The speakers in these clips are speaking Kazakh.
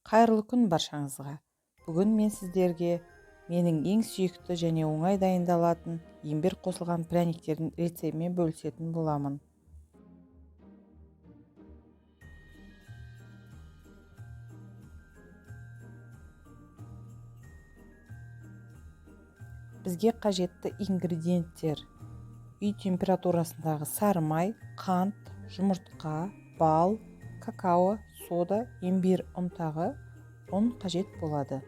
Қайырлы күн баршаңызға. Бүгін мен сіздерге менің ең сүйікті және оңай дайындалатын имбир қосылған пряниктердің рецептімен бөлісетін боламын. Бізге қажетті ингредиенттер: үй температурасындағы сары май, қант, жұмыртқа, бал, какао, сода, имбир ұнтағы, ұн қажет болады.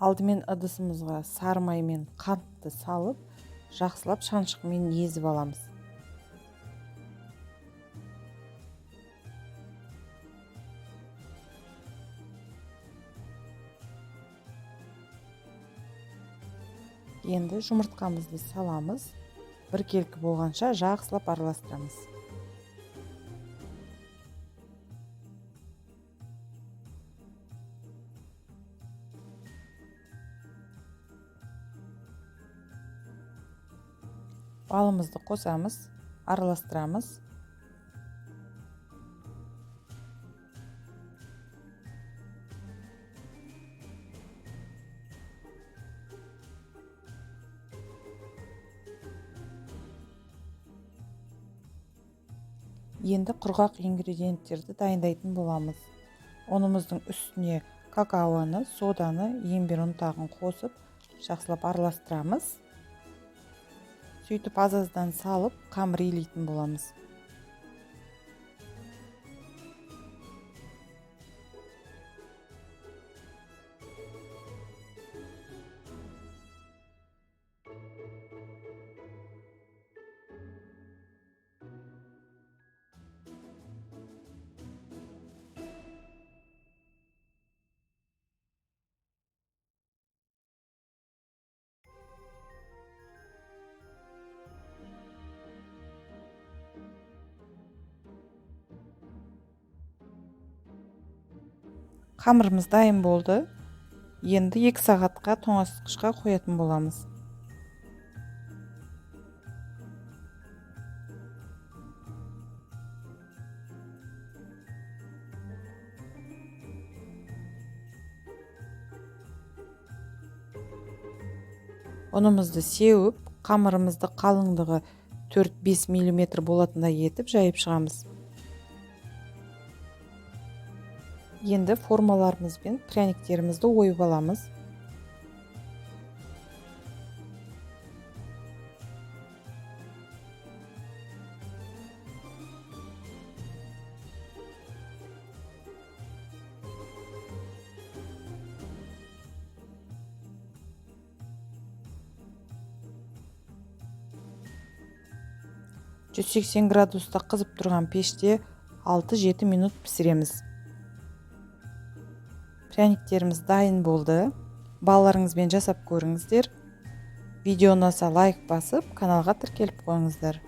Алдымен ыдысымызға сары май мен қантты салып, жақсылап шаншқымен езіп аламыз. Енді жұмыртқамызды саламыз. Біркелкі болғанша жақсылап араластырамыз. Балымызды қосамыз, араластырамыз. Енді құрғақ ингредиенттерді дайындайтын боламыз. Ұнымыздың үстіне какаоны, соданы, имбир ұнтағын қосып, жақсылап араластырамыз. Сөйтіп аз-аздан салып, қамыр илейтін боламыз. Қамырымыз дайын болды. Енді 2 сағатқа тоңазытқышқа қоятын боламыз. Ұнымызды сеуіп, қамырымызды қалыңдығы 4-5 мм болатындай етіп жайып шығамыз. Енді формаларымыз бен пряниктерімізді ойып аламыз. «180 градуста қызып тұрған пеште 6-7 минут пісіреміз». Пряниктеріміз дайын болды. Балаларыңызбен жасап көріңіздер. Видео ұнаса лайк басып, каналға тіркеліп қойыңыздар.